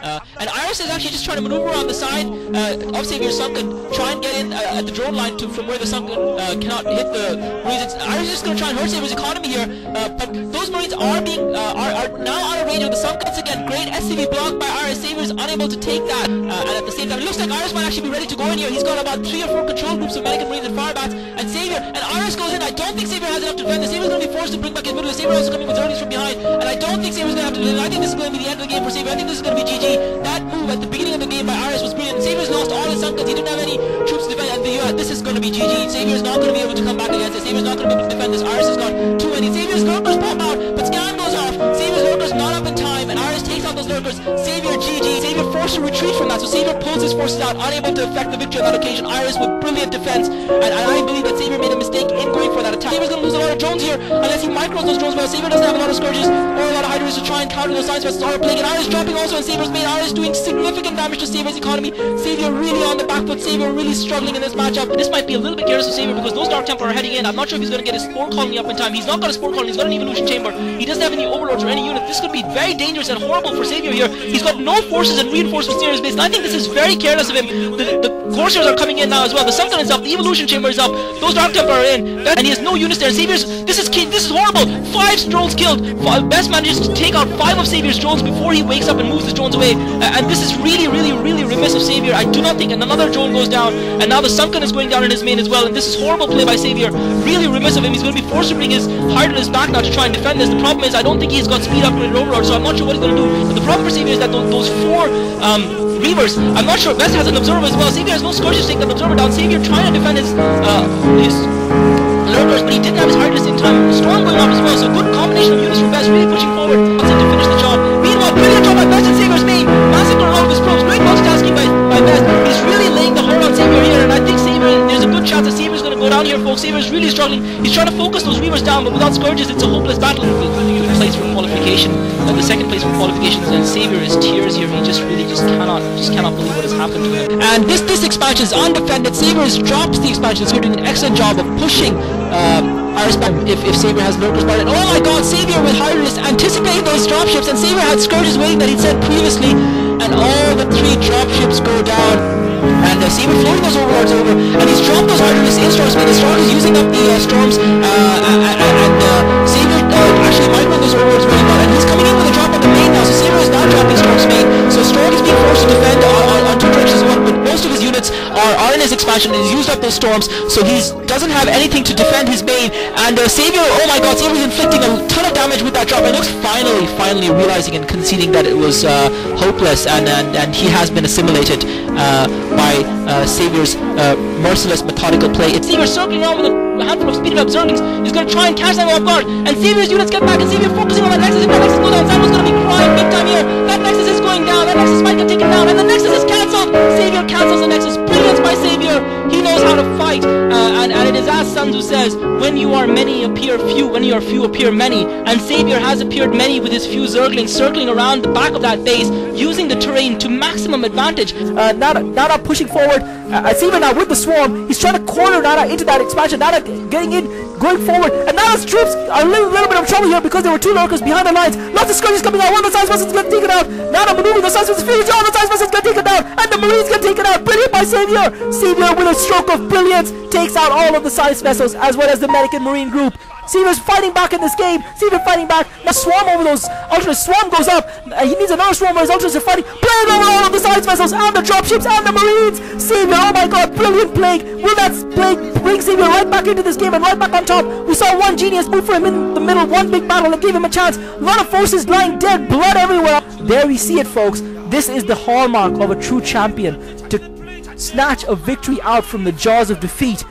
And Iris is actually just trying to maneuver around the side of Xavier's Sunken, try and get in at the drone line from where the Sunken cannot hit the Marines. Iris is just going to try and hurt Xavier's economy here, but those Marines are now out of range of the Sunkens again. Great SCV block by Iris. Xavier's unable to take that, and at the same time, it looks like Iris might actually be ready to go in here. He's got about 3 or 4 control groups of Medic and Marines and Firebats, and Xavier, and Iris goes in. I don't think Xavier has enough to defend this. Xavier's going to be forced to bring back his middle. Xavier also coming with earlies from behind, and I don't think Xavier's going to have to do it. I think this is going to be the end of the game for Xavier. I think this is going to be GG. That move at the beginning of the game by Iris was brilliant. Xavier's lost all his Sunkens. He didn't have any troops to defend, and this is going to be GG. Xavier's not going to be able to come back against it. Xavier's not going to be able to defend this. Iris has got too many. Xavier's lurkers pop out, but scan goes off. Xavier's lurkers not up in time, and Iris takes out those lurkers. Xavier GG. Xavier forced to retreat from that, so Xavier pulls his forces out, unable to affect the victory on that occasion. Iris with brilliant defense, and I believe that Xavier made a mistake in going for that attack. Xavier's going to lose a lot of drones here unless he micros those drones well. Xavier doesn't have a lot of scourges or a lot of hydras to try and counter those science vessels. Are playing, and Iris dropping also in Xavier's main. Iris doing significant damage to Xavier's economy. Xavier really on the back foot. Xavier really struggling in this matchup. This might be a little bit careless of Xavier because those Dark Temple are heading in. I'm not sure if he's going to get his Spore Colony up in time. He's not got a Spore Colony. He's got an Evolution Chamber. He doesn't have any Overlords or any unit. This could be very dangerous and horrible for Xavier here. He's got no forces and reinforcements near his base, and I think this is very careless of him. The Corsairs are coming in now as well. The Sunken is up. The Evolution Chamber is up. Those Dark Temple are in, and he has no units there. Xavier's, this is horrible. 5 drones killed. Best manages to take out 5 of Xavier's drones before he wakes up and moves his drones away, and this is really remiss of Xavier. I do not think, and another drone goes down, and now the Sunken is going down in his main as well, and this is horrible play by Xavier. Really remiss of him. He's going to be forced to bring his Hydralisk back now to try and defend this. The problem is I don't think he's got speed upgraded Overlord, so I'm not sure what he's going to do. But the problem for Xavier is that those 4 Reavers, I'm not sure. Best has an Observer as well. Xavier has no Scourges to take that Observer down. Xavier trying to defend his lurkers, but he didn't have his Hydralisk in time. Storm going off as well, so good combination of units from Best, really pushing forward to finish the job. Meanwhile, brilliant job by Best and Xavier's main. Massacre all of his probes. Great multitasking by Best. He's really laying the hold on Xavier here, and I think Xavier, there's a good chance that Xavier's going to go down here, folks. Xavier's really struggling. He's trying to focus those Reavers down, but without Scourges, it's a hopeless battle. The place for qualification, the second place for qualifications, and Xavier is tears here. He just cannot believe what has happened to him. And this expansion is undefended. Xavier drops the expansion. He's doing an excellent job of pushing Iris back if Xavier has lurkers by it. Oh my god, Xavier with Hydralisk anticipating those dropships, and Xavier had Scourges waiting that he'd said previously, and all the 3 dropships go down. And Xavier floating those Overlords over, and he's dropped those Hydralisks in Storm Speed. Storm is using up the Storms, and Xavier actually microing those Overlords really well, and he's coming in with a drop on the main now, so Xavier is not dropping Storm's main, so Storm is being forced to defend on 2 directions as well, but most of his units are in his expansion, and he's used up those Storms, so he doesn't have anything to defend his main, and Xavier, oh my god, Xavier's inflicting a ton of damage with that drop, and looks finally realizing and conceding that it was hopeless, and he has been assimilated by Xavier's merciless methodical play. It's Xavier circling around with a handful of speeded Observings. He's going to try and catch them off guard, and Xavier's units get back, and Xavier focusing on that Nexus. If that Nexus goes down, Xavier's going to be crying big time here. That Nexus is going down, that Nexus might get taken down, and the Nexus is cancelled. Xavier cancels the Nexus. Brilliance by Xavier. He knows how to fight, and it is as Sun Tzu says, when you are many appear few, when you are few appear many, and Xavier has appeared many with his few Zerglings circling around the back of that base, using the terrain to maximum advantage. Nada pushing forward. Xavier now with the Swarm, he's trying to corner Nada into that expansion. Nada getting in, going forward, and Nada's troops are in a little bit of trouble here because there were 2 lurkers behind the lines. Lots of Scourges coming out. One of the Science Vessels get taken out. Nada maneuvering the Science Vessels, all the Science Vessels get taken down, and the Marines get taken out. Brilliant by Xavier. Xavier with a stroke of brilliance takes out all of the Science Vessels as well as the Medic and Marine group. Xavier's fighting back in this game. Xavier fighting back. Now Swarm over those Ultras. Swarm goes up. He needs another Swarm where his Ultras are fighting. Playing over all of the Science Vessels and the dropships and the Marines. Xavier, oh my god, brilliant plague. Will that plague bring Xavier right back into this game and right back on top? We saw one genius move for him in the middle, one big battle that gave him a chance. A lot of forces lying dead, blood everywhere. There we see it, folks. This is the hallmark of a true champion, to snatch a victory out from the jaws of defeat.